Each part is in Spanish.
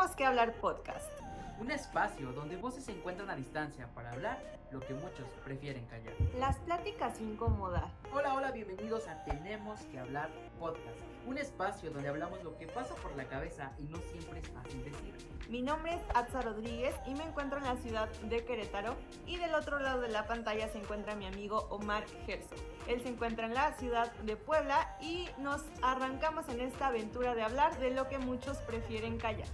Tenemos que hablar podcast. Un espacio donde voces se encuentran a distancia para hablar lo que muchos prefieren callar. Las pláticas incómodas. Hola, bienvenidos a Tenemos que hablar podcast. Un espacio donde hablamos lo que pasa por la cabeza y no siempre es fácil decir. Mi nombre es Atza Rodríguez y me encuentro en la ciudad de Querétaro. Y del otro lado de la pantalla se encuentra mi amigo Omar Herzog. Él se encuentra en la ciudad de Puebla y nos arrancamos en esta aventura de hablar de lo que muchos prefieren callar.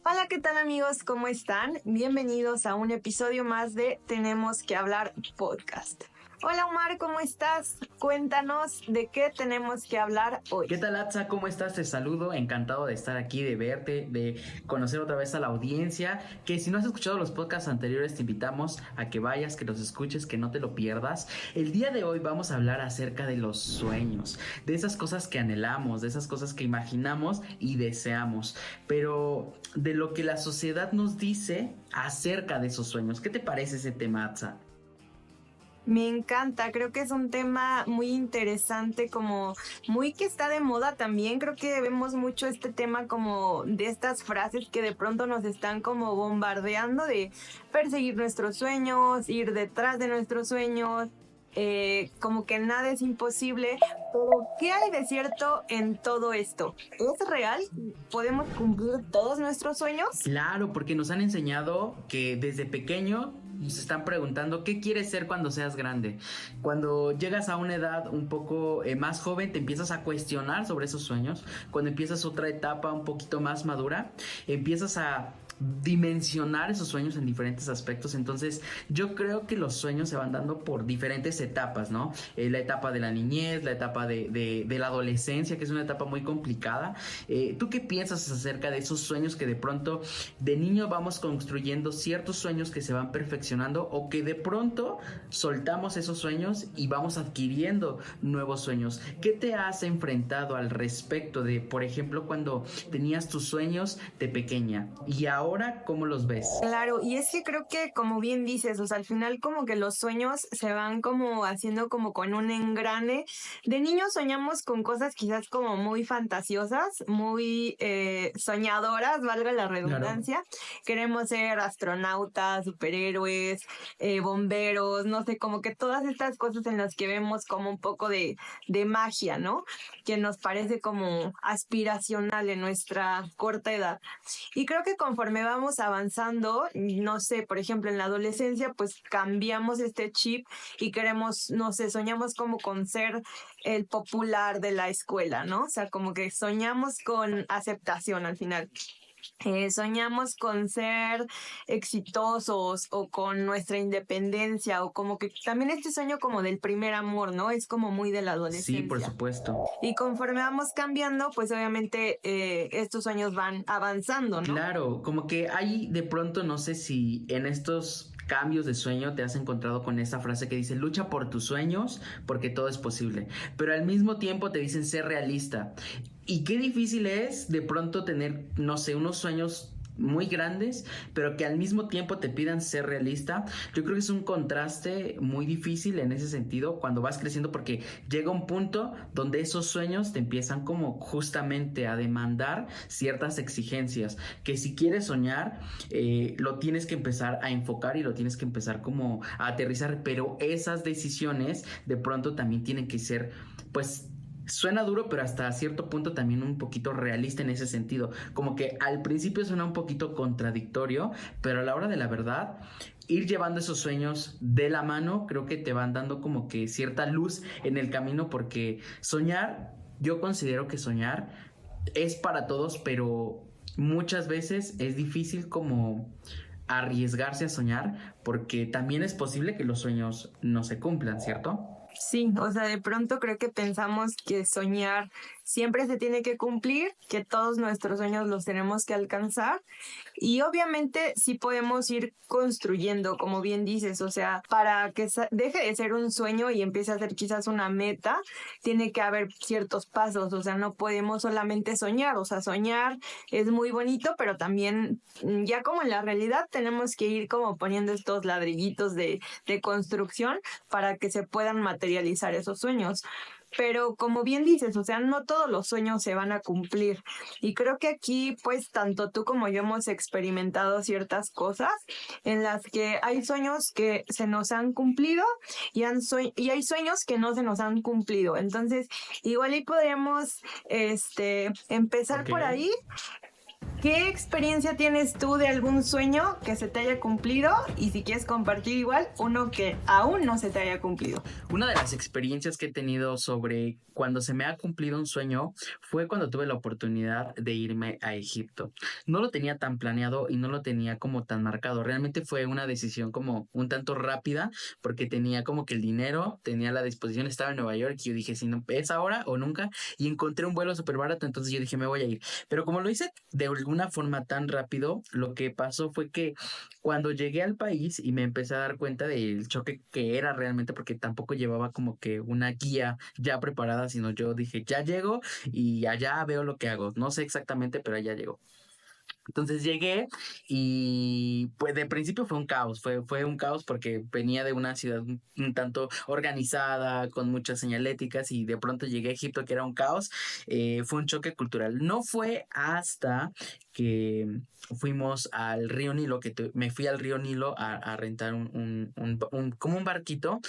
Hola, ¿qué tal amigos? ¿Cómo están? Bienvenidos a un episodio más de Tenemos que hablar podcast. Hola Omar, ¿cómo estás? Cuéntanos de qué tenemos que hablar hoy. ¿Qué tal, Atza? ¿Cómo estás? Te saludo, encantado de estar aquí, de verte, de conocer otra vez a la audiencia, que si no has escuchado los podcasts anteriores te invitamos a que vayas, que los escuches, que no te lo pierdas. El día de hoy vamos a hablar acerca de los sueños, de esas cosas que anhelamos, de esas cosas que imaginamos y deseamos, pero de lo que la sociedad nos dice acerca de esos sueños. ¿Qué te parece ese tema, Atza? Me encanta, creo que es un tema muy interesante, como muy que está de moda también. Creo que vemos mucho este tema como de estas frases que de pronto nos están como bombardeando de perseguir nuestros sueños, ir detrás de nuestros sueños, como que nada es imposible. Pero ¿qué hay de cierto en todo esto? ¿Es real? ¿Podemos cumplir todos nuestros sueños? Claro, porque nos han enseñado que desde pequeño nos están preguntando qué quieres ser cuando seas grande. Cuando llegas a una edad un poco más joven, te empiezas a cuestionar sobre esos sueños. Cuando empiezas otra etapa un poquito más madura, empiezas a dimensionar esos sueños en diferentes aspectos. Entonces yo creo que los sueños se van dando por diferentes etapas, ¿no? La etapa de la niñez, la etapa de la adolescencia, que es una etapa muy complicada. ¿Tú qué piensas acerca de esos sueños que de pronto de niño vamos construyendo ciertos sueños que se van perfeccionando, o que de pronto soltamos esos sueños y vamos adquiriendo nuevos sueños? ¿Qué te has enfrentado al respecto de, por ejemplo, cuando tenías tus sueños de pequeña y ahora cómo los ves? Claro, y es que creo que, como bien dices, o sea, al final como que los sueños se van como haciendo como con un engrane. De niños soñamos con cosas quizás como muy fantasiosas, muy soñadoras, valga la redundancia. Claro. Queremos ser astronautas, superhéroes, bomberos, no sé, como que todas estas cosas en las que vemos como un poco de magia, ¿no? Que nos parece como aspiracional en nuestra corta edad. Y creo que conforme vamos avanzando, no sé, por ejemplo, en la adolescencia, pues cambiamos este chip y queremos, no sé, soñamos como con ser el popular de la escuela, ¿no? O sea, como que soñamos con aceptación al final. Soñamos con ser exitosos o con nuestra independencia, o como que también este sueño como del primer amor, ¿no? Es como muy de la adolescencia. Sí, por supuesto. Y conforme vamos cambiando, pues obviamente estos sueños van avanzando, ¿no? Claro, como que hay de pronto, no sé si en estos cambios de sueño te has encontrado con esta frase que dice: lucha por tus sueños porque todo es posible, pero al mismo tiempo te dicen ser realista. Y qué difícil es de pronto tener, no sé, unos sueños muy grandes, pero que al mismo tiempo te pidan ser realista. Yo creo que es un contraste muy difícil en ese sentido cuando vas creciendo, porque llega un punto donde esos sueños te empiezan como justamente a demandar ciertas exigencias, que si quieres soñar lo tienes que empezar a enfocar y lo tienes que empezar como a aterrizar, pero esas decisiones de pronto también tienen que ser, pues, suena duro, pero hasta cierto punto también un poquito realista en ese sentido. Como que al principio suena un poquito contradictorio, pero a la hora de la verdad, ir llevando esos sueños de la mano, creo que te van dando como que cierta luz en el camino, porque soñar, yo considero que soñar es para todos, pero muchas veces es difícil como arriesgarse a soñar, porque también es posible que los sueños no se cumplan, ¿cierto? Sí, o sea, de pronto creo que pensamos que soñar siempre se tiene que cumplir, que todos nuestros sueños los tenemos que alcanzar, y obviamente sí podemos ir construyendo, como bien dices, o sea, para que deje de ser un sueño y empiece a ser quizás una meta, tiene que haber ciertos pasos, o sea, no podemos solamente soñar, o sea, soñar es muy bonito, pero también ya como en la realidad tenemos que ir como poniendo estos ladrillitos de construcción para que se puedan materializar esos sueños. pero como bien dices, o sea, no todos los sueños se van a cumplir. Y creo que aquí, pues, tanto tú como yo hemos experimentado ciertas cosas en las que hay sueños que se nos han cumplido y hay sueños que no se nos han cumplido. Entonces, igual y podríamos empezar Ok. por ahí. ¿Qué experiencia tienes tú de algún sueño que se te haya cumplido? Y si quieres compartir igual, uno que aún no se te haya cumplido. Una de las experiencias que he tenido sobre cuando se me ha cumplido un sueño fue cuando tuve la oportunidad de irme a Egipto. No lo tenía tan planeado y no lo tenía como tan marcado. Realmente fue una decisión como un tanto rápida porque tenía como que el dinero, tenía la disposición, estaba en Nueva York y yo dije, si no es ahora o nunca, y encontré un vuelo súper barato, entonces yo dije, me voy a ir. Pero como lo hice de alguna forma tan rápido, lo que pasó fue que cuando llegué al país y me empecé a dar cuenta del choque que era realmente, porque tampoco llevaba como que una guía ya preparada, sino yo dije, ya llego y allá veo lo que hago. No sé exactamente, pero allá llego. Entonces llegué y pues de principio fue un caos, fue un caos porque venía de una ciudad un tanto organizada, con muchas señaléticas y de pronto llegué a Egipto que era un caos. Fue un choque cultural. No fue hasta que fuimos al río Nilo, me fui al río Nilo a rentar como un barquito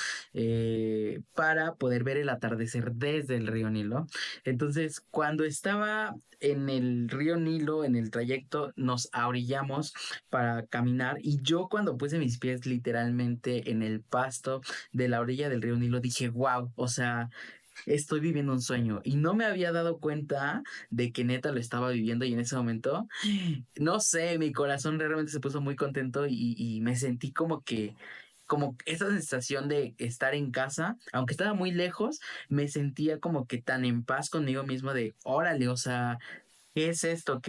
para poder ver el atardecer desde el río Nilo. Entonces, cuando estaba en el río Nilo, en el trayecto, nos ahorillamos para caminar y yo cuando puse mis pies literalmente en el pasto de la orilla del río Nilo dije, wow, o sea, estoy viviendo un sueño y no me había dado cuenta de que neta lo estaba viviendo y en ese momento, no sé, mi corazón realmente se puso muy contento y me sentí como esa sensación de estar en casa, aunque estaba muy lejos, me sentía como que tan en paz conmigo mismo de, órale, o sea, ¿qué es esto?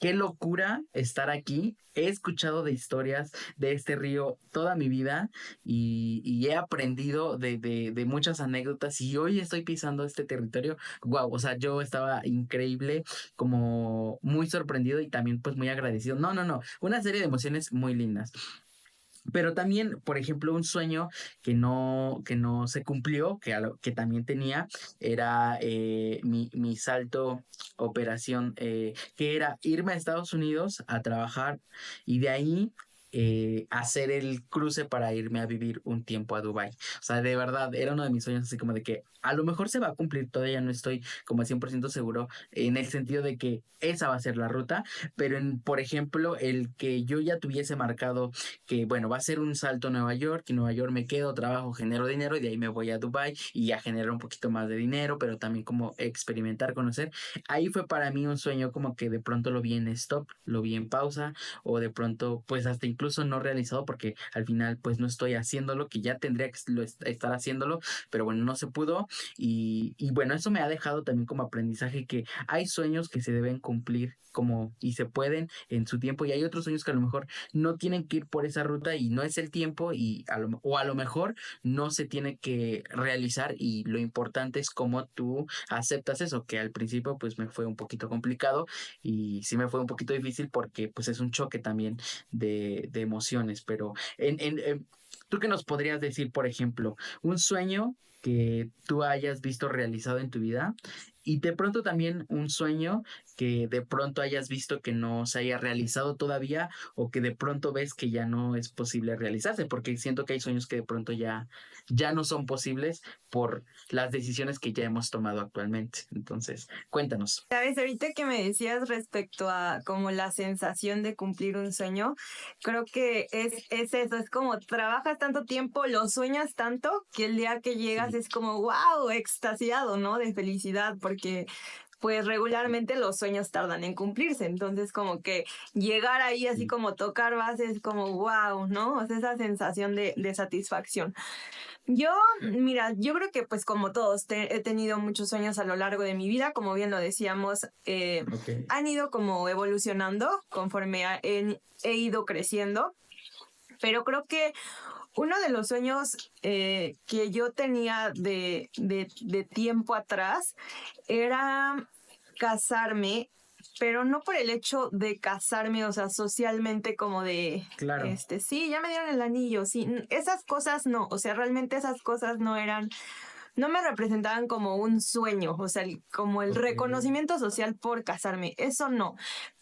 Qué locura estar aquí. He escuchado de historias de este río toda mi vida y he aprendido de muchas anécdotas y hoy estoy pisando este territorio. Wow, o sea, yo estaba increíble, como muy sorprendido y también pues muy agradecido. No, no, no, una serie de emociones muy lindas. Pero también, por ejemplo, un sueño que no se cumplió, que también tenía, era mi salto operación, que era irme a Estados Unidos a trabajar y de ahí hacer el cruce para irme a vivir un tiempo a Dubái. O sea, de verdad, era uno de mis sueños así como de que a lo mejor se va a cumplir, todavía no estoy como 100% seguro en el sentido de que esa va a ser la ruta, pero por ejemplo, el que yo ya tuviese marcado que bueno, va a ser un salto a Nueva York y en Nueva York me quedo, trabajo, genero dinero y de ahí me voy a Dubai y ya genero un poquito más de dinero, pero también como experimentar, conocer. Ahí fue para mí un sueño como que de pronto lo vi en stop, lo vi en pausa o de pronto pues hasta incluso no realizado porque al final pues no estoy haciéndolo, que ya tendría que estar haciéndolo, pero bueno, no se pudo y bueno, eso me ha dejado también como aprendizaje que hay sueños que se deben cumplir como y se pueden en su tiempo y hay otros sueños que a lo mejor no tienen que ir por esa ruta y no es el tiempo o a lo mejor no se tiene que realizar y lo importante es cómo tú aceptas eso, que al principio pues me fue un poquito complicado y sí me fue un poquito difícil porque pues es un choque también de emociones, pero ¿tú qué nos podrías decir, por ejemplo, un sueño que tú hayas visto realizado en tu vida y de pronto también un sueño que de pronto hayas visto que no se haya realizado todavía o que de pronto ves que ya no es posible realizarse, porque siento que hay sueños que de pronto ya no son posibles por las decisiones que ya hemos tomado actualmente? Entonces, cuéntanos. Sabes, ahorita que me decías respecto a como la sensación de cumplir un sueño, creo que es eso, es como trabajas tanto tiempo, lo sueñas tanto, que el día que llegas Sí. es como, wow, extasiado, ¿no? De felicidad, porque pues regularmente los sueños tardan en cumplirse, entonces como que llegar ahí así Sí. como tocar base es como, wow, ¿no? O sea, esa sensación de satisfacción. Yo, mira, yo creo que pues como todos he tenido muchos sueños a lo largo de mi vida, como bien lo decíamos, Ok. han ido como evolucionando conforme he ido creciendo, pero creo que uno de los sueños que yo tenía de tiempo atrás era casarme, pero no por el hecho de casarme, o sea, socialmente como de, Claro. sí, ya me dieron el anillo, sí, esas cosas no, o sea, realmente esas cosas no eran no me representaban como un sueño, o sea, como el Ok. reconocimiento social por casarme, eso no.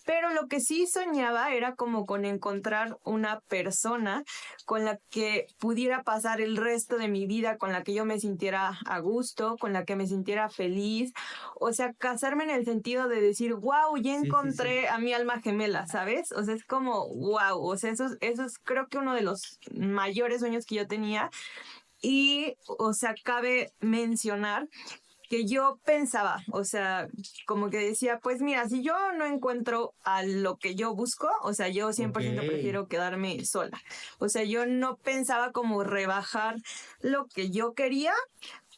Pero lo que sí soñaba era como con encontrar una persona con la que pudiera pasar el resto de mi vida, con la que yo me sintiera a gusto, con la que me sintiera feliz. O sea, casarme en el sentido de decir, wow, ya Sí, sí, sí. encontré a mi alma gemela, ¿sabes? O sea, es como, wow, o sea, eso es creo que uno de los mayores sueños que yo tenía. Y, o sea, cabe mencionar que yo pensaba, o sea, como que decía, pues mira, si yo no encuentro a lo que yo busco, o sea, yo Ok. 100% prefiero quedarme sola. O sea, yo no pensaba como rebajar lo que yo quería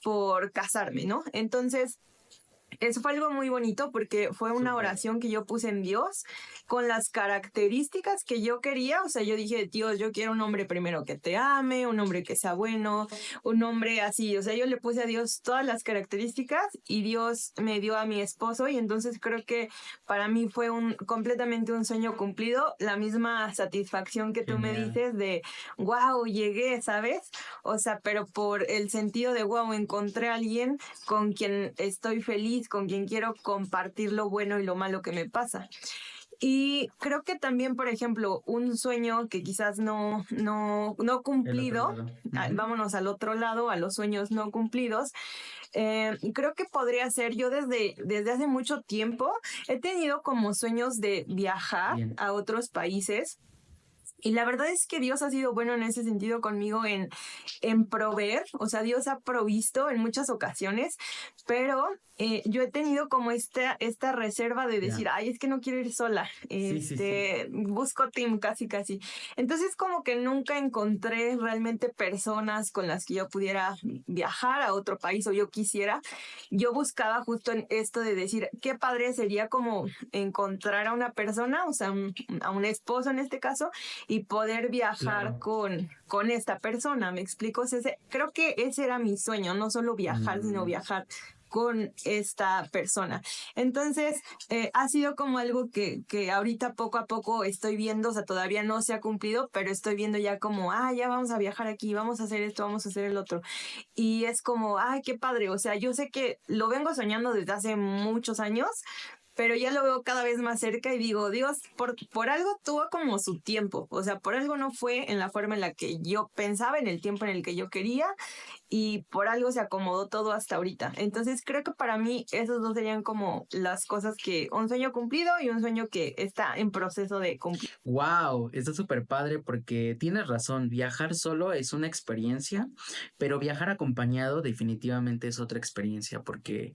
por casarme, ¿no? Entonces, eso fue algo muy bonito porque fue una Súper. oración que yo puse en Dios con las características que yo quería. O sea, yo dije, Dios, yo quiero un hombre primero que te ame, un hombre que sea bueno, un hombre así. O sea, yo le puse a Dios todas las características y Dios me dio a mi esposo y entonces creo que para mí fue completamente un sueño cumplido. La misma satisfacción que tú me Genial. dices de, wow, llegué, ¿sabes? O sea, pero por el sentido de, wow, encontré a alguien con quien estoy feliz, con quien quiero compartir lo bueno y lo malo que me pasa. Y creo que también, por ejemplo, un sueño que quizás no El otro cumplido, lado. Ujú. vámonos al otro lado, a los sueños no cumplidos, creo que podría ser, yo desde hace mucho tiempo he tenido como sueños de viajar Bien. a otros países. Y la verdad es que Dios ha sido bueno en ese sentido conmigo en proveer, o sea, Dios ha provisto en muchas ocasiones, pero yo he tenido como esta reserva de decir, Ya. ay, es que no quiero ir sola, Sí, sí, sí. busco team casi casi. Entonces como que nunca encontré realmente personas con las que yo pudiera viajar a otro país o yo quisiera. Yo buscaba justo en esto de decir, qué padre sería como encontrar a una persona, o sea, a un esposo en este caso y poder viajar Claro. con esta persona, ¿me explico? O sea, creo que ese era mi sueño, no solo viajar, sino Mm. viajar con esta persona. Entonces, ha sido como algo que ahorita poco a poco estoy viendo, o sea, todavía no se ha cumplido, pero estoy viendo ya como, ya vamos a viajar aquí, vamos a hacer esto, vamos a hacer el otro. Y es como, ay, qué padre, o sea, yo sé que lo vengo soñando desde hace muchos años, pero ya lo veo cada vez más cerca y digo, Dios, por algo tuvo como su tiempo, o sea, por algo no fue en la forma en la que yo pensaba, en el tiempo en el que yo quería, y por algo se acomodó todo hasta ahorita. Entonces creo que para mí esos dos serían como las cosas que, un sueño cumplido y un sueño que está en proceso de cumplir. Wow, está súper padre porque tienes razón, viajar solo es una experiencia, pero viajar acompañado definitivamente es otra experiencia porque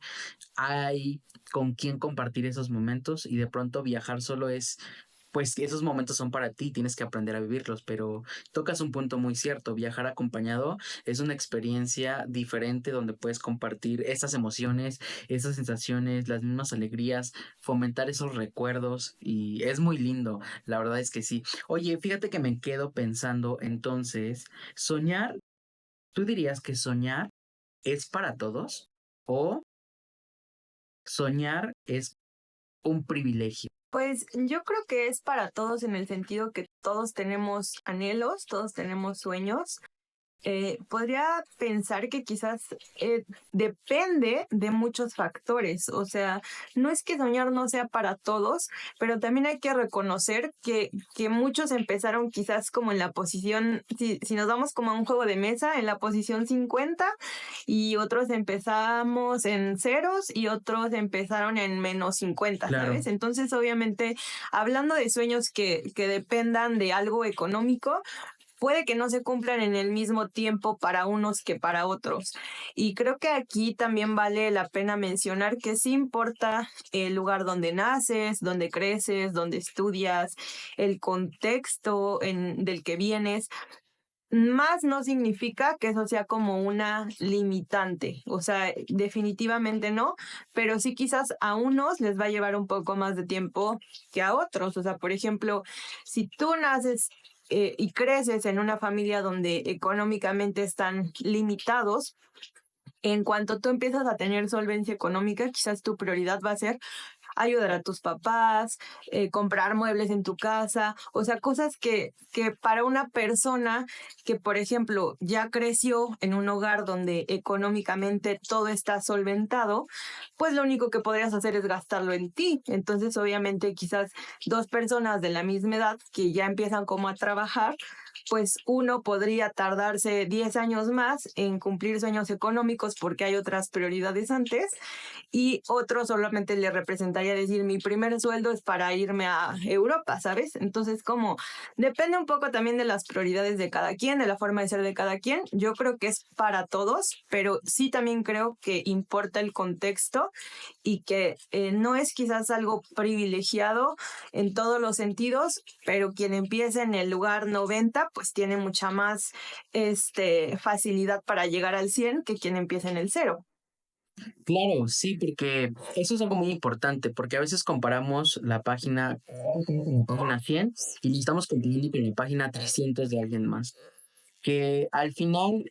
hay con quién compartir esos momentos y de pronto viajar solo es, pues esos momentos son para ti, tienes que aprender a vivirlos, pero tocas un punto muy cierto, viajar acompañado es una experiencia diferente donde puedes compartir esas emociones, esas sensaciones, las mismas alegrías, fomentar esos recuerdos y es muy lindo, la verdad es que sí. Oye, fíjate que me quedo pensando entonces, soñar, ¿tú dirías que soñar es para todos? ¿O soñar es un privilegio? Pues yo creo que es para todos en el sentido que todos tenemos anhelos, todos tenemos sueños. Podría pensar que quizás depende de muchos factores, o sea, no es que soñar no sea para todos, pero también hay que reconocer que muchos empezaron quizás como en la posición, si nos vamos como a un juego de mesa, en la posición 50 y otros empezamos en ceros y otros empezaron en -50, Claro, ¿sabes? Entonces, obviamente, hablando de sueños que dependan de algo económico, puede que no se cumplan en el mismo tiempo para unos que para otros. Y creo que aquí también vale la pena mencionar que sí importa el lugar donde naces, donde creces, donde estudias, el contexto del que vienes, más no significa que eso sea como una limitante, o sea, definitivamente no, pero sí quizás a unos les va a llevar un poco más de tiempo que a otros, o sea, por ejemplo, si tú naces y creces en una familia donde económicamente están limitados, en cuanto tú empiezas a tener solvencia económica, quizás tu prioridad va a ser ayudar a tus papás, comprar muebles en tu casa, o sea, cosas que para una persona que, por ejemplo, ya creció en un hogar donde económicamente todo está solventado, pues lo único que podrías hacer es gastarlo en ti. Entonces, obviamente, quizás dos personas de la misma edad que ya empiezan como a trabajar, pues uno podría tardarse 10 años más en cumplir sueños económicos porque hay otras prioridades antes, y otro solamente le representaría decir, mi primer sueldo es para irme a Europa, ¿sabes? Entonces, como depende un poco también de las prioridades de cada quien, de la forma de ser de cada quien. Yo creo que es para todos, pero sí también creo que importa el contexto y que no es quizás algo privilegiado en todos los sentidos, pero quien empieza en el lugar 90, pues tiene mucha más facilidad para llegar al 100 que quien empieza en el cero. Claro, sí, porque eso es algo muy importante, porque a veces comparamos la página, con la página 100 y lo estamos comparando con la página 300 de alguien más, que al final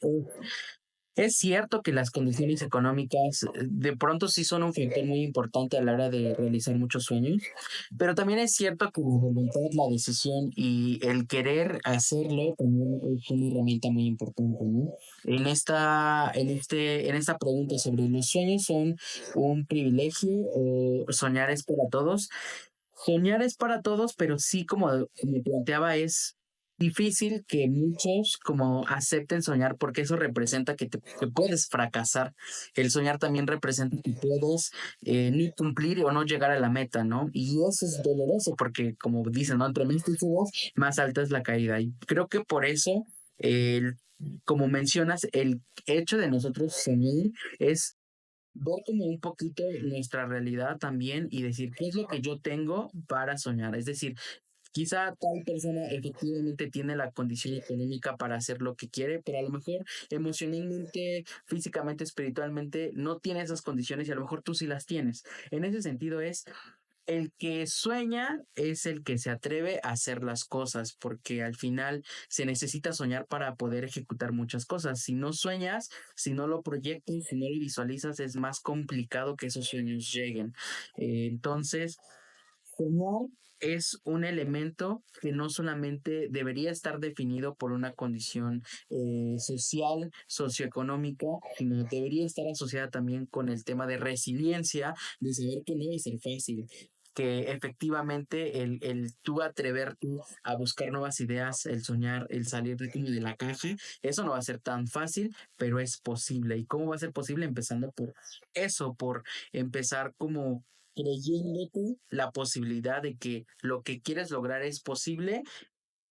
es cierto que las condiciones económicas de pronto sí son un factor muy importante a la hora de realizar muchos sueños, pero también es cierto que la voluntad, la decisión y el querer hacerlo también es una herramienta muy importante, ¿no? En esta pregunta sobre los sueños son un privilegio o soñar es para todos. Soñar es para todos, pero sí, como planteaba, es difícil que muchos como acepten soñar porque eso representa que puedes fracasar. El soñar también representa que puedes no cumplir o no llegar a la meta, ¿no? Y eso es doloroso porque, como dicen, ¿no? Entre más te subas, más alta es la caída. Y creo que por eso, el, como mencionas, el hecho de nosotros soñar es ver como un poquito nuestra realidad también y decir qué es lo que yo tengo para soñar. Es decir, quizá tal persona efectivamente tiene la condición económica para hacer lo que quiere, pero a lo mejor emocionalmente, físicamente, espiritualmente no tiene esas condiciones y a lo mejor tú sí las tienes. En ese sentido es el que sueña es el que se atreve a hacer las cosas, porque al final se necesita soñar para poder ejecutar muchas cosas. Si no sueñas, si no lo proyectas, si no lo visualizas, es más complicado que esos sueños lleguen. Entonces, soñar es un elemento que no solamente debería estar definido por una condición social, socioeconómica, sino debería estar asociada también con el tema de resiliencia, de saber que no va a ser fácil, que efectivamente el tú atreverte a buscar nuevas ideas, el soñar, el salir de la caja, eso no va a ser tan fácil, pero es posible. ¿Y cómo va a ser posible? Empezando por eso, por empezar como creyéndote la posibilidad de que lo que quieres lograr es posible,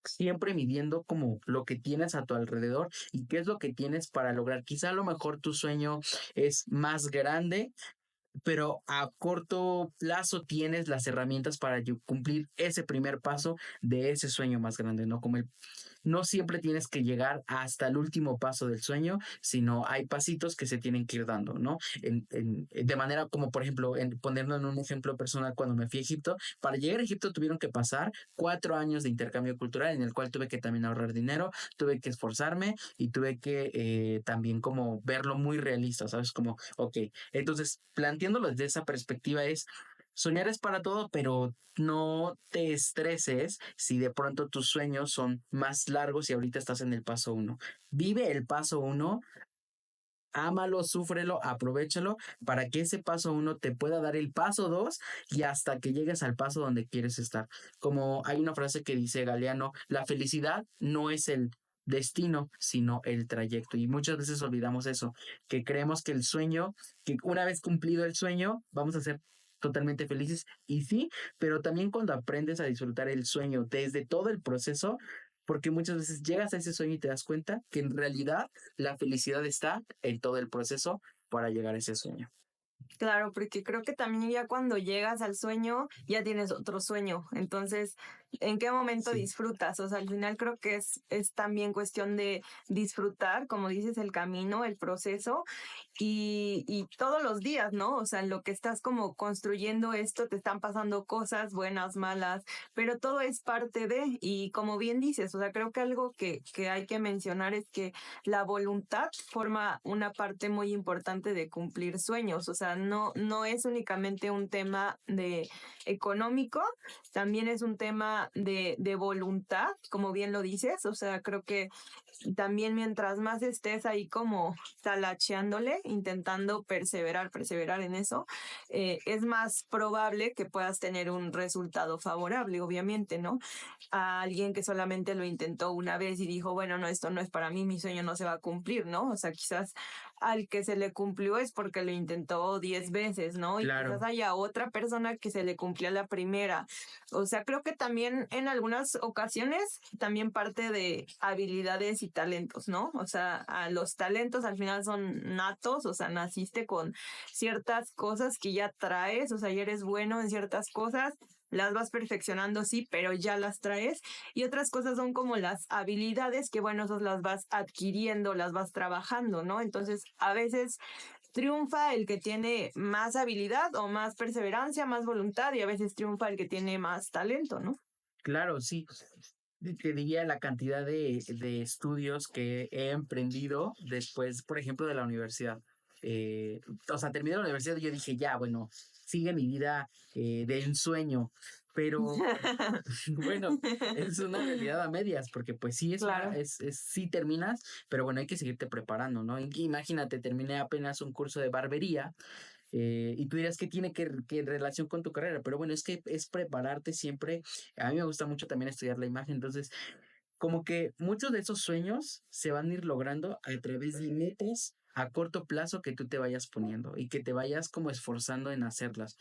siempre midiendo como lo que tienes a tu alrededor y qué es lo que tienes para lograr. Quizá a lo mejor tu sueño es más grande, pero a corto plazo tienes las herramientas para cumplir ese primer paso de ese sueño más grande, ¿no? No siempre tienes que llegar hasta el último paso del sueño, sino hay pasitos que se tienen que ir dando, ¿no? De manera como, por ejemplo, ponerlo en un ejemplo personal, cuando me fui a Egipto, para llegar a Egipto tuvieron que pasar 4 años de intercambio cultural en el cual tuve que también ahorrar dinero, tuve que esforzarme y tuve que también como verlo muy realista, ¿sabes? Como, ok, entonces planteándolo desde esa perspectiva es soñar es para todo, pero no te estreses si de pronto tus sueños son más largos y ahorita estás en el paso uno. Vive el paso uno, ámalo, súfrelo, aprovéchalo para que ese paso uno te pueda dar el paso dos y hasta que llegues al paso donde quieres estar. Como hay una frase que dice Galeano, la felicidad no es el destino, sino el trayecto. Y muchas veces olvidamos eso, que creemos que el sueño, que una vez cumplido el sueño, vamos a ser totalmente felices. Y sí, pero también cuando aprendes a disfrutar el sueño desde todo el proceso, porque muchas veces llegas a ese sueño y te das cuenta que en realidad la felicidad está en todo el proceso para llegar a ese sueño. Claro, porque creo que también ya cuando llegas al sueño, ya tienes otro sueño. Entonces, ¿en qué momento Sí. disfrutas? O sea, al final creo que es también cuestión de disfrutar, como dices, el camino, el proceso y todos los días, ¿no? O sea, en lo que estás como construyendo esto, te están pasando cosas buenas, malas, pero todo es parte de, y como bien dices, o sea, creo que algo que hay que mencionar es que la voluntad forma una parte muy importante de cumplir sueños. O sea, sea, no es únicamente un tema de económico, también es un tema de voluntad, como bien lo dices, o sea, creo que también mientras más estés ahí como talacheándole, intentando perseverar en eso, es más probable que puedas tener un resultado favorable, obviamente, ¿no? A alguien que solamente lo intentó una vez y dijo, bueno, no, esto no es para mí, mi sueño no se va a cumplir, ¿no? O sea, quizás al que se le cumplió es porque lo intentó 10 veces, ¿no? Y quizás Claro. haya otra persona que se le cumplió la primera. O sea, creo que también en algunas ocasiones también parte de habilidades y talentos, ¿no? O sea, a los talentos al final son natos, o sea, naciste con ciertas cosas que ya traes, o sea, ya eres bueno en ciertas cosas, las vas perfeccionando, sí, pero ya las traes. Y otras cosas son como las habilidades que, bueno, esas las vas adquiriendo, las vas trabajando, ¿no? Entonces, a veces triunfa el que tiene más habilidad o más perseverancia, más voluntad, y a veces triunfa el que tiene más talento, ¿no? Claro, sí. Te diría la cantidad de estudios que he emprendido después, por ejemplo, de la universidad. O sea, terminé la universidad y yo dije, ya, bueno, sigue mi vida de ensueño. Pero bueno, es una realidad a medias, porque pues sí Claro. sí terminas, pero bueno, hay que seguirte preparando, ¿no? Imagínate, terminé apenas un curso de barbería y tú dirás que tiene que en relación con tu carrera, pero bueno, es que es prepararte siempre. A mí me gusta mucho también estudiar la imagen, entonces como que muchos de esos sueños se van a ir logrando a través de metas a corto plazo que tú te vayas poniendo y que te vayas como esforzando en hacerlas,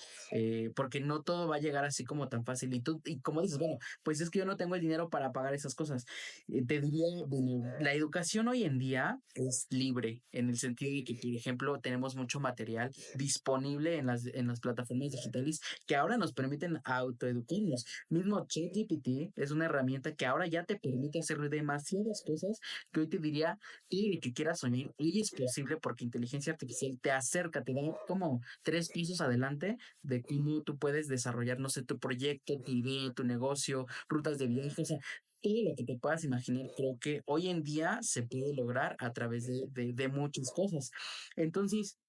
porque no todo va a llegar así como tan fácil y tú, y como dices, bueno, pues es que yo no tengo el dinero para pagar esas cosas. Te diría, bueno, la educación hoy en día es libre en el sentido de que, por ejemplo, tenemos mucho material disponible en las plataformas digitales que ahora nos permiten autoeducarnos. Mismo ChatGPT es una herramienta que ahora ya te permite hacer demasiadas cosas que hoy te diría, y que quieras soñar, hoy es posible porque inteligencia artificial te acerca, te da como 3 pisos adelante de cómo tú puedes desarrollar, no sé, tu proyecto, tu idea, tu negocio, rutas de viaje, o sea, todo lo que te puedas imaginar, creo que hoy en día se puede lograr a través de muchas cosas. Entonces,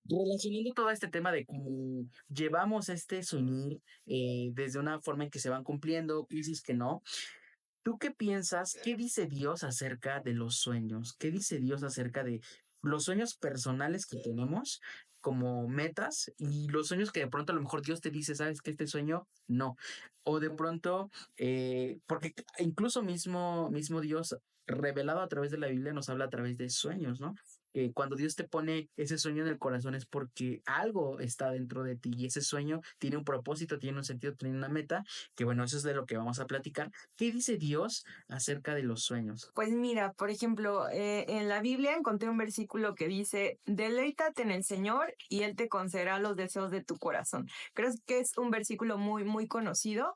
relacionando todo este tema de cómo llevamos este soñar desde una forma en que se van cumpliendo, crisis que no, ¿tú qué piensas? ¿Qué dice Dios acerca de los sueños? ¿Qué dice Dios acerca de los sueños personales que tenemos como metas y los sueños que de pronto a lo mejor Dios te dice, sabes que este sueño no? O de pronto, porque incluso mismo Dios revelado a través de la Biblia nos habla a través de sueños, ¿no? Cuando Dios te pone ese sueño en el corazón es porque algo está dentro de ti y ese sueño tiene un propósito, tiene un sentido, tiene una meta, que bueno, eso es de lo que vamos a platicar. ¿Qué dice Dios acerca de los sueños? Pues mira, por ejemplo, en la Biblia encontré un versículo que dice, deleítate en el Señor y Él te concederá los deseos de tu corazón. Creo que es un versículo muy conocido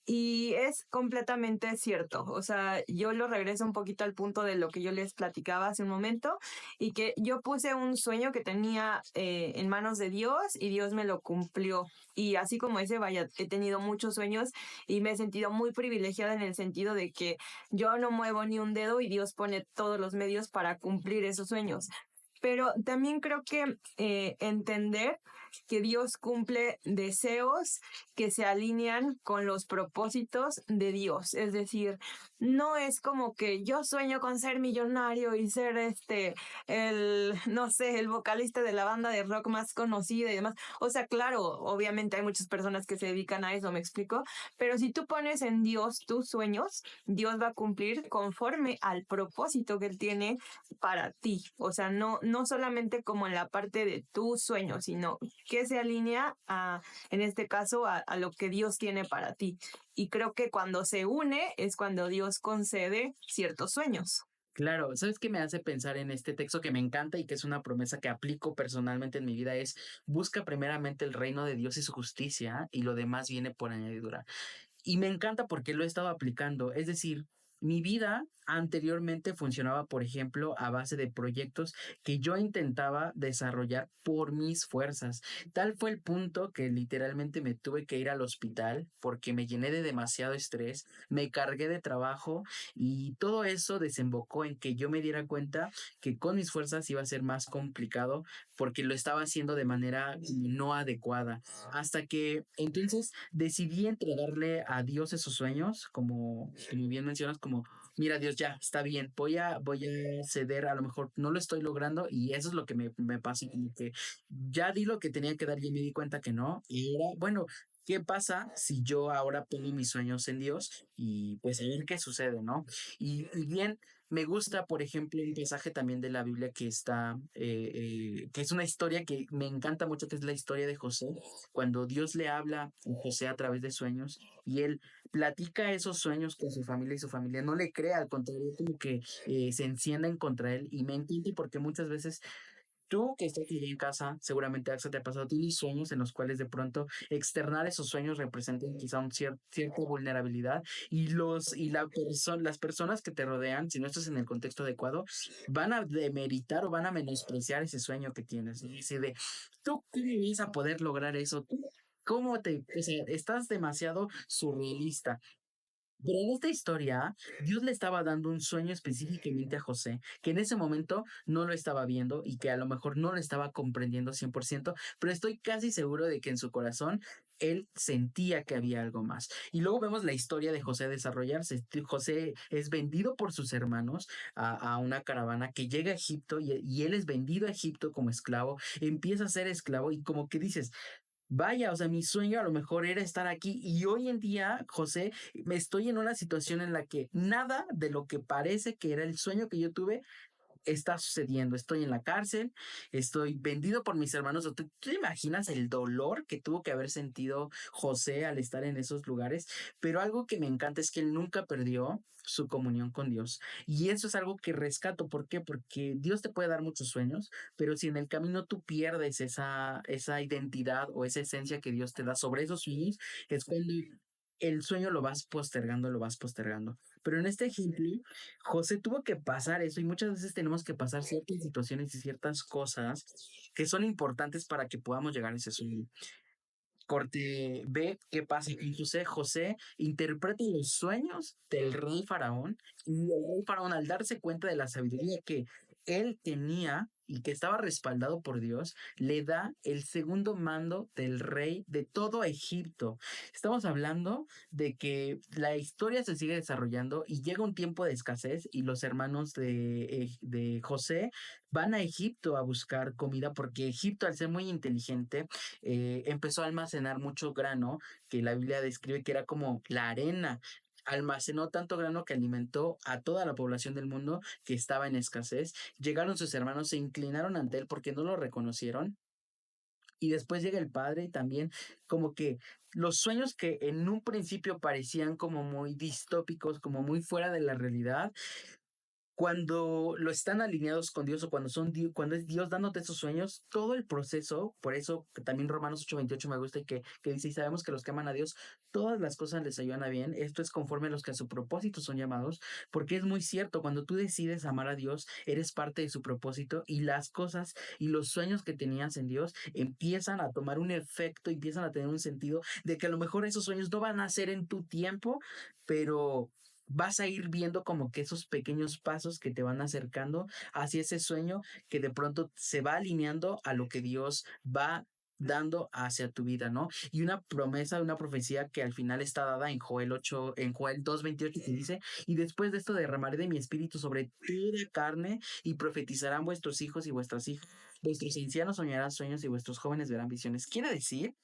y es completamente cierto. O sea, yo lo regreso un poquito al punto de lo que yo les platicaba hace un momento y que yo puse un sueño que tenía en manos de Dios y Dios me lo cumplió. Y así como ese, vaya, he tenido muchos sueños y me he sentido muy privilegiada en el sentido de que yo no muevo ni un dedo y Dios pone todos los medios para cumplir esos sueños. Pero también creo que entender que Dios cumple deseos que se alinean con los propósitos de Dios. Es decir, no es como que yo sueño con ser millonario y ser no sé, el vocalista de la banda de rock más conocida y demás. O sea, claro, obviamente hay muchas personas que se dedican a eso, ¿me explico? Pero si tú pones en Dios tus sueños, Dios va a cumplir conforme al propósito que Él tiene para ti. O sea, no solamente como en la parte de tu sueño, sino que se alinea en este caso, a lo que Dios tiene para ti. Y creo que cuando se une es cuando Dios concede ciertos sueños. Claro, ¿sabes qué me hace pensar en este texto que me encanta y que es una promesa que aplico personalmente en mi vida? Es busca primeramente el reino de Dios y su justicia y lo demás viene por añadidura. Y me encanta porque lo he estado aplicando. Es decir, mi vida anteriormente funcionaba, por ejemplo, a base de proyectos que yo intentaba desarrollar por mis fuerzas. Tal fue el punto que literalmente me tuve que ir al hospital porque me llené de demasiado estrés, me cargué de trabajo y todo eso desembocó en que yo me diera cuenta que con mis fuerzas iba a ser más complicado porque lo estaba haciendo de manera no adecuada. Hasta que entonces decidí entregarle a Dios esos sueños, como bien mencionas, como mira, Dios, ya, está bien, voy a ceder, a lo mejor no lo estoy logrando y eso es lo que me pasa, como que ya di lo que tenía que dar y me di cuenta que no, y ahora, bueno, ¿qué pasa si yo ahora pongo mis sueños en Dios y pues a ver qué sucede, ¿no? Y bien, me gusta, por ejemplo, un pasaje también de la Biblia que está, que es una historia que me encanta mucho, que es la historia de José, cuando Dios le habla a José a través de sueños y él platica esos sueños con su familia y su familia no le cree, al contrario, como que se encienden contra él y me entiende porque muchas veces tú que estás aquí en casa, seguramente Axa te ha pasado, tienes sueños en los cuales de pronto externar esos sueños representan quizá cierta vulnerabilidad y las personas que te rodean, si no estás en el contexto adecuado, van a demeritar o van a menospreciar ese sueño que tienes. Y dice de, ¿tú cómo vas a poder lograr eso? ¿Tú o sea, estás demasiado surrealista? Pero en esta historia, Dios le estaba dando un sueño específicamente a José, que en ese momento no lo estaba viendo y que a lo mejor no lo estaba comprendiendo 100%, pero estoy casi seguro de que en su corazón él sentía que había algo más. Y luego vemos la historia de José desarrollarse. José es vendido por sus hermanos a una caravana que llega a Egipto y él es vendido a Egipto como esclavo, empieza a ser esclavo y como que dices, vaya, o sea, mi sueño a lo mejor era estar aquí y hoy en día, José, me estoy en una situación en la que nada de lo que parece que era el sueño que yo tuve está sucediendo. Estoy en la cárcel, estoy vendido por mis hermanos. ¿Tú te imaginas el dolor que tuvo que haber sentido José al estar en esos lugares? Pero algo que me encanta es que él nunca perdió su comunión con Dios. Y eso es algo que rescato. ¿Por qué? Porque Dios te puede dar muchos sueños, pero si en el camino tú pierdes esa identidad o esa esencia que Dios te da sobre esos sueños, es cuando el sueño lo vas postergando, lo vas postergando. Pero en este ejemplo, José tuvo que pasar eso y muchas veces tenemos que pasar ciertas situaciones y ciertas cosas que son importantes para que podamos llegar a ese sueño. Corte B, ¿qué pasa con José? José interpreta los sueños del rey faraón y el rey faraón al darse cuenta de la sabiduría que él tenía y que estaba respaldado por Dios, le da el segundo mando del rey de todo Egipto. Estamos hablando de que la historia se sigue desarrollando y llega un tiempo de escasez y los hermanos de José van a Egipto a buscar comida porque Egipto, al ser muy inteligente, empezó a almacenar mucho grano que la Biblia describe que era como la arena. Almacenó tanto grano que alimentó a toda la población del mundo que estaba en escasez. Llegaron sus hermanos, se inclinaron ante él porque no lo reconocieron. Y después llega el padre y también como que los sueños que en un principio parecían como muy distópicos, como muy fuera de la realidad, cuando lo están alineados con Dios o cuando es Dios dándote esos sueños, todo el proceso, por eso que también Romanos 8:28 me gusta y que dice, y sabemos que los que aman a Dios, todas las cosas les ayudan a bien, esto es conforme a los que a su propósito son llamados, porque es muy cierto, cuando tú decides amar a Dios, eres parte de su propósito y las cosas y los sueños que tenías en Dios empiezan a tomar un efecto, empiezan a tener un sentido de que a lo mejor esos sueños no van a ser en tu tiempo, pero vas a ir viendo como que esos pequeños pasos que te van acercando hacia ese sueño que de pronto se va alineando a lo que Dios va dando hacia tu vida, ¿no? Y una promesa, una profecía que al final está dada en Joel 2:28 que dice, y después de esto derramaré de mi espíritu sobre toda carne y profetizarán vuestros hijos y vuestras hijas, vuestros ancianos soñarán sueños y vuestros jóvenes verán visiones. Quiere decir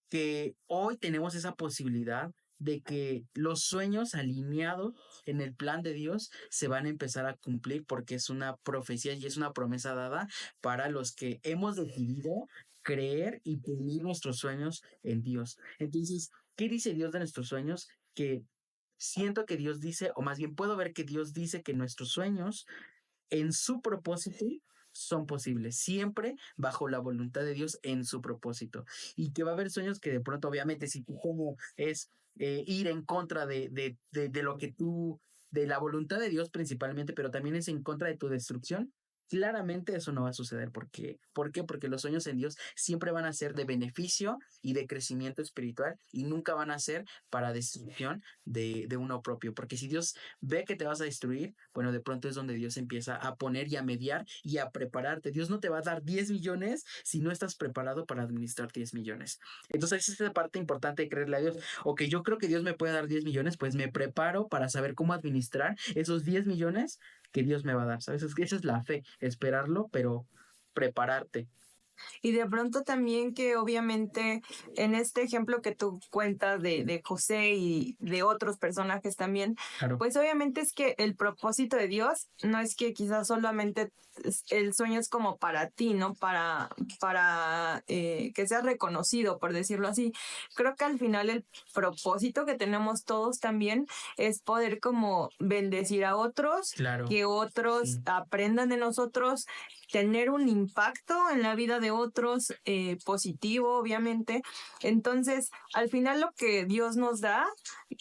que hoy tenemos esa posibilidad de que los sueños alineados en el plan de Dios se van a empezar a cumplir porque es una profecía y es una promesa dada para los que hemos decidido creer y poner nuestros sueños en Dios. Entonces, ¿qué dice Dios de nuestros sueños? Que siento que Dios dice, o más bien puedo ver que Dios dice que nuestros sueños en su propósito son posibles, siempre bajo la voluntad de Dios en su propósito. Y que va a haber sueños que de pronto, obviamente, si tú como es ir en contra de lo que tú de la voluntad de Dios principalmente, pero también es en contra de tu destrucción, claramente eso no va a suceder. ¿Por qué? Porque los sueños en Dios siempre van a ser de beneficio y de crecimiento espiritual y nunca van a ser para destrucción de uno propio. Porque si Dios ve que te vas a destruir, bueno, de pronto es donde Dios empieza a poner y a mediar y a prepararte. Dios no te va a dar 10 millones si no estás preparado para administrar 10 millones. Entonces, esa es la parte importante de creerle a Dios. Ok, yo creo que Dios me puede dar 10 millones, pues me preparo para saber cómo administrar esos 10 millones que Dios me va a dar, ¿sabes? Es que esa es la fe, esperarlo, pero prepararte. Y de pronto también que obviamente en este ejemplo que tú cuentas de José y de otros personajes también, Claro. pues obviamente es que el propósito de Dios no es que quizás solamente el sueño es como para ti, ¿no? Para que seas reconocido, por decirlo así. Creo que al final el propósito que tenemos todos también es poder como bendecir a otros, Claro. que otros Sí. aprendan de nosotros, tener un impacto en la vida de otros positivo, obviamente. Entonces, al final lo que Dios nos da,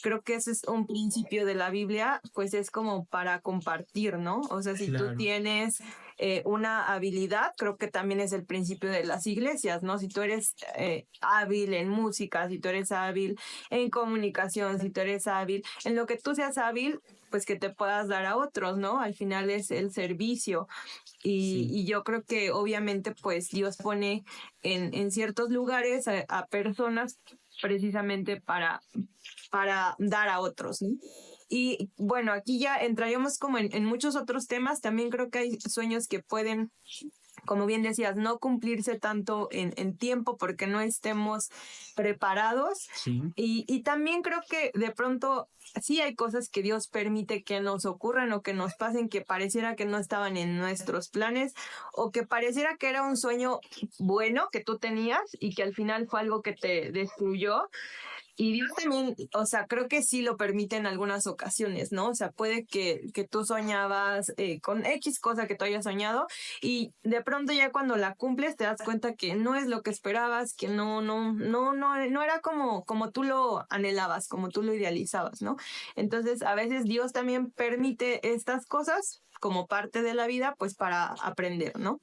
creo que ese es un principio de la Biblia, pues es como para compartir, ¿no? O sea, si tú Claro. tienes una habilidad, creo que también es el principio de las iglesias, ¿no? Si tú eres hábil en música, si tú eres hábil en comunicación, si tú eres hábil en lo que tú seas hábil, pues que te puedas dar a otros, ¿no? Al final es el servicio. Sí. Y yo creo que obviamente pues Dios pone en ciertos lugares a personas precisamente para dar a otros, ¿no? Y bueno, aquí ya entraríamos como en muchos otros temas. También creo que hay sueños que pueden, como bien decías, no cumplirse tanto en tiempo porque no estemos preparados. Sí. Y también creo que de pronto sí hay cosas que Dios permite que nos ocurran o que nos pasen que pareciera que no estaban en nuestros planes o que pareciera que era un sueño bueno que tú tenías y que al final fue algo que te destruyó. Y Dios también, o sea, creo que sí lo permite en algunas ocasiones, ¿no? O sea, puede que tú soñabas con X cosa que tú hayas soñado y de pronto ya cuando la cumples te das cuenta que no es lo que esperabas, que no era como tú lo anhelabas, como tú lo idealizabas, ¿no? Entonces, a veces Dios también permite estas cosas como parte de la vida, pues para aprender, ¿no?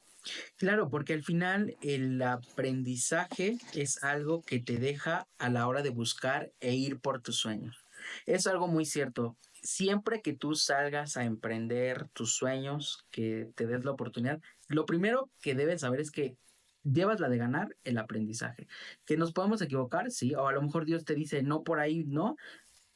Claro, porque al final el aprendizaje es algo que te deja a la hora de buscar e ir por tus sueños. Es algo muy cierto. Siempre que tú salgas a emprender tus sueños, que te des la oportunidad, lo primero que debes saber es que llevas la de ganar el aprendizaje. Que nos podemos equivocar, sí, o a lo mejor Dios te dice no por ahí, no,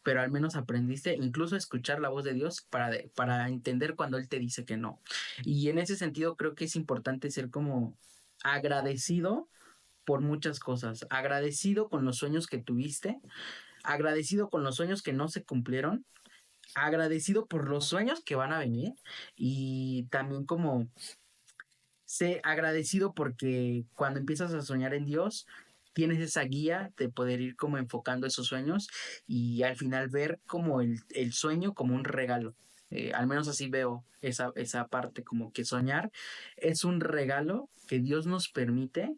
pero al menos aprendiste incluso a escuchar la voz de Dios para entender cuando Él te dice que no. Y en ese sentido creo que es importante ser como agradecido por muchas cosas, agradecido con los sueños que tuviste, agradecido con los sueños que no se cumplieron, agradecido por los sueños que van a venir y también como sé agradecido porque cuando empiezas a soñar en Dios, tienes esa guía de poder ir como enfocando esos sueños y al final ver como el sueño como un regalo. Al menos así veo esa parte, como que soñar es un regalo que Dios nos permite,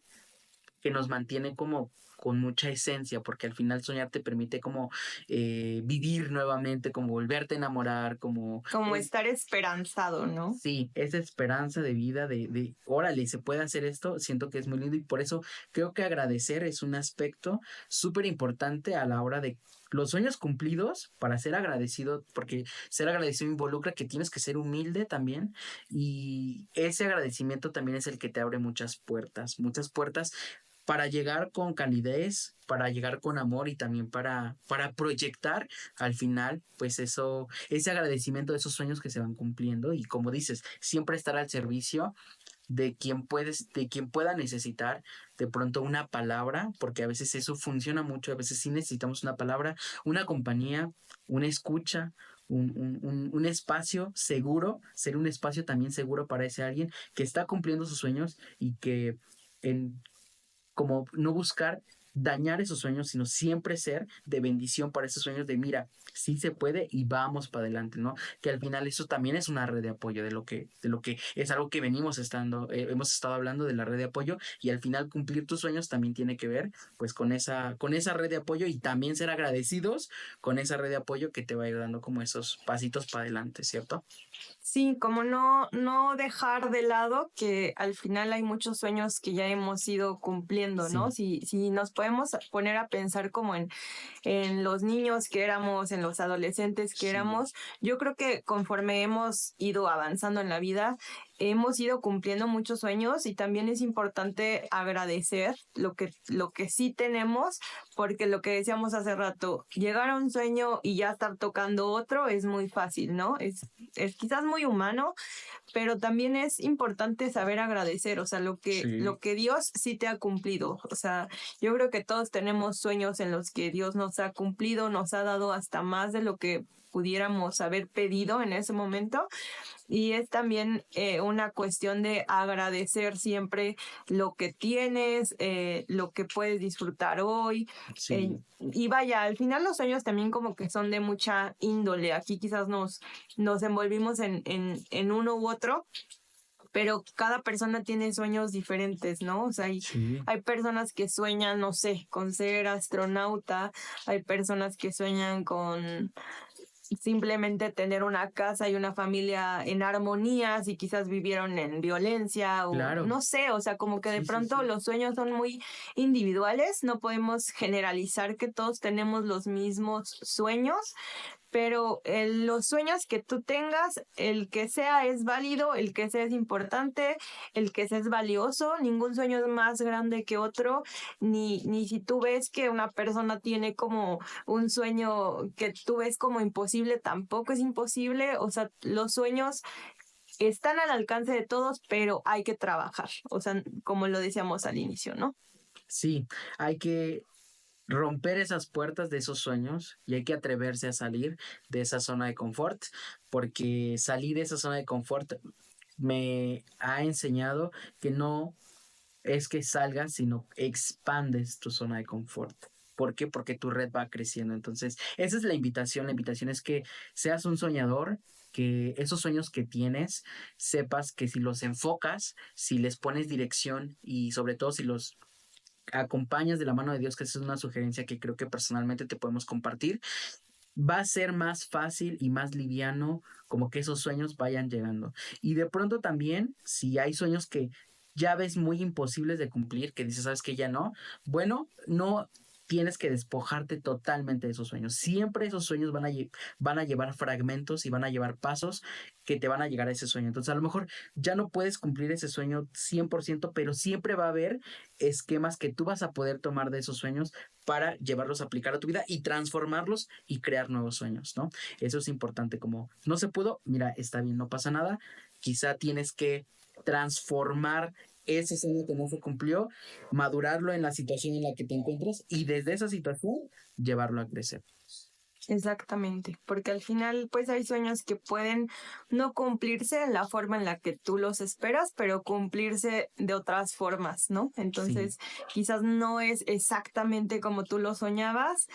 que nos mantiene como con mucha esencia, porque al final soñar te permite como vivir nuevamente, como volverte a enamorar, como Como estar esperanzado, ¿no? sí, esa esperanza de vida, órale, se puede hacer esto, siento que es muy lindo y por eso creo que agradecer es un aspecto súper importante a la hora de los sueños cumplidos para ser agradecido, porque ser agradecido involucra que tienes que ser humilde también y ese agradecimiento también es el que te abre muchas puertas para llegar con calidez, para llegar con amor y también para proyectar al final, pues eso, ese agradecimiento de esos sueños que se van cumpliendo y como dices, siempre estar al servicio de quien pueda necesitar de pronto una palabra, porque a veces eso funciona mucho, a veces sí necesitamos una palabra, una compañía, una escucha, un espacio seguro, ser un espacio también seguro para ese alguien que está cumpliendo sus sueños y que en como no buscar dañar esos sueños, sino siempre ser de bendición para esos sueños de mira, sí se puede y vamos para adelante, ¿no? Que al final eso también es una red de apoyo de lo que es algo que hemos estado hablando de la red de apoyo y al final cumplir tus sueños también tiene que ver pues con esa red de apoyo y también ser agradecidos con esa red de apoyo que te va a ir dando como esos pasitos para adelante, ¿cierto? Sí, como no dejar de lado que al final hay muchos sueños que ya hemos ido cumpliendo, ¿no? Sí, Si nos podemos poner a pensar como en los niños que éramos, en los adolescentes que sí, éramos, yo creo que conforme hemos ido avanzando en la vida, hemos ido cumpliendo muchos sueños y también es importante agradecer lo que sí tenemos, porque lo que decíamos hace rato, llegar a un sueño y ya estar tocando otro es muy fácil, ¿no? Es quizás muy humano, pero también es importante saber agradecer, o sea, lo sí, que Dios sí te ha cumplido. O sea, yo creo que todos tenemos sueños en los que Dios nos ha cumplido, nos ha dado hasta más de lo que pudiéramos haber pedido en ese momento. Y es también una cuestión de agradecer siempre lo que tienes, lo que puedes disfrutar hoy. sí, Y vaya, al final los sueños también como que son de mucha índole. Aquí quizás nos envolvimos en uno u otro, pero cada persona tiene sueños diferentes, ¿no? O sea, sí, hay personas que sueñan, no sé, con ser astronauta, hay personas que sueñan con simplemente tener una casa y una familia en armonía, si quizás vivieron en violencia o claro, no sé, o sea, como que de sí, sí, pronto sí. los sueños son muy individuales, no podemos generalizar que todos tenemos los mismos sueños, pero los sueños que tú tengas, el que sea es válido, el que sea es importante, el que sea es valioso, ningún sueño es más grande que otro, ni si tú ves que una persona tiene como un sueño que tú ves como imposible, tampoco es imposible, o sea, los sueños están al alcance de todos, pero hay que trabajar, o sea, como lo decíamos al inicio, ¿no? Sí, hay que romper esas puertas de esos sueños y hay que atreverse a salir de esa zona de confort, porque salir de esa zona de confort me ha enseñado que no es que salgas, sino expandes tu zona de confort. ¿Por qué? Porque tu red va creciendo. Entonces, esa es la invitación. La invitación es que seas un soñador, que esos sueños que tienes, sepas que si los enfocas, si les pones dirección y sobre todo si los acompañas de la mano de Dios, que esa es una sugerencia que creo que personalmente te podemos compartir, va a ser más fácil y más liviano como que esos sueños vayan llegando. Y de pronto también, si hay sueños que ya ves muy imposibles de cumplir, que dices, sabes que ya no, bueno, no tienes que despojarte totalmente de esos sueños. Siempre esos sueños van a llevar fragmentos y van a llevar pasos que te van a llegar a ese sueño. Entonces, a lo mejor ya no puedes cumplir ese sueño 100%, pero siempre va a haber esquemas que tú vas a poder tomar de esos sueños para llevarlos a aplicar a tu vida y transformarlos y crear nuevos sueños, ¿no? Eso es importante, como no se pudo, mira, está bien, no pasa nada, quizá tienes que transformar ese sueño que no se cumplió, madurarlo en la situación en la que te encuentras y desde esa situación llevarlo a crecer. Exactamente, porque al final pues hay sueños que pueden no cumplirse en la forma en la que tú los esperas, pero cumplirse de otras formas, ¿no? Sí, Entonces quizás no es exactamente como tú lo soñabas,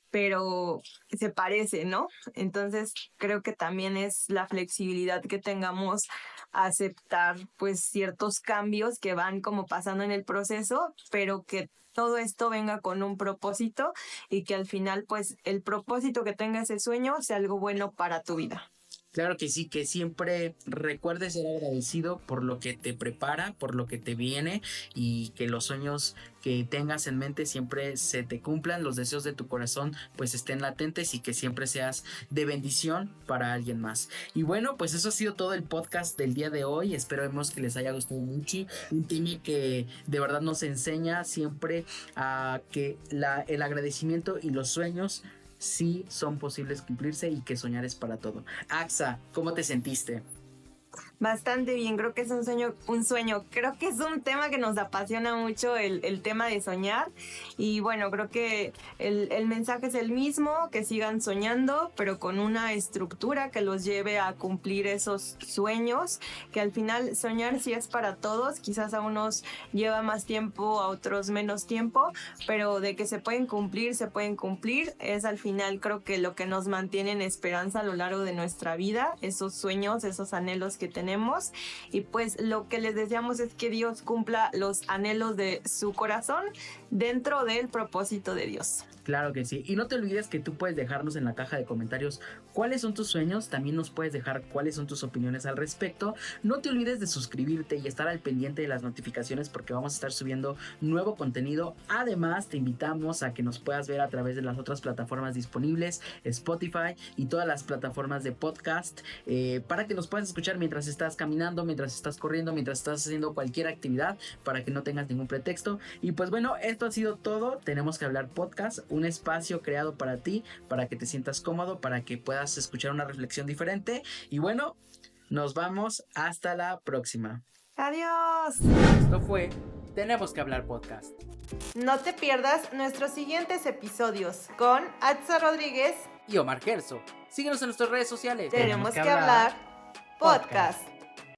pero se parece, ¿no? Entonces creo que también es la flexibilidad que tengamos a aceptar pues ciertos cambios que van como pasando en el proceso, pero que todo esto venga con un propósito y que al final pues el propósito que tenga ese sueño sea algo bueno para tu vida. claro que sí, que siempre recuerdes ser agradecido por lo que te prepara, por lo que te viene y que los sueños que tengas en mente siempre se te cumplan, los deseos de tu corazón pues estén latentes y que siempre seas de bendición para alguien más. Y bueno, pues eso ha sido todo el podcast del día de hoy. Esperemos que les haya gustado mucho. Un tema que de verdad nos enseña siempre a que el agradecimiento y los sueños sí son posibles cumplirse y que soñar es para todo. Axa, ¿cómo te sentiste? Bastante bien, creo que es un sueño. Creo que es un tema que nos apasiona mucho, el tema de soñar. Y bueno, creo que el mensaje es el mismo, que sigan soñando, pero con una estructura que los lleve a cumplir esos sueños, que al final soñar sí es para todos, quizás a unos lleva más tiempo, a otros menos tiempo, pero de que se pueden cumplir, es al final creo que lo que nos mantiene en esperanza a lo largo de nuestra vida, esos sueños, esos anhelos que tenemos. Y pues lo que les deseamos es que Dios cumpla los anhelos de su corazón dentro del propósito de Dios. Claro que sí. Y no te olvides que tú puedes dejarnos en la caja de comentarios cuáles son tus sueños. También nos puedes dejar cuáles son tus opiniones al respecto. No te olvides de suscribirte y estar al pendiente de las notificaciones porque vamos a estar subiendo nuevo contenido. Además, te invitamos a que nos puedas ver a través de las otras plataformas disponibles, Spotify y todas las plataformas de podcast, para que nos puedas escuchar mientras estás caminando, mientras estás corriendo, mientras estás haciendo cualquier actividad, para que no tengas ningún pretexto. Y pues bueno, esto ha sido todo. Tenemos que hablar podcast, un espacio creado para ti, para que te sientas cómodo, para que puedas escuchar una reflexión diferente. Y bueno, nos vamos hasta la próxima. ¡Adiós! Esto fue Tenemos que hablar podcast. No te pierdas nuestros siguientes episodios con Atza Rodríguez y Omar Gerso. Síguenos en nuestras redes sociales. Tenemos que hablar podcast.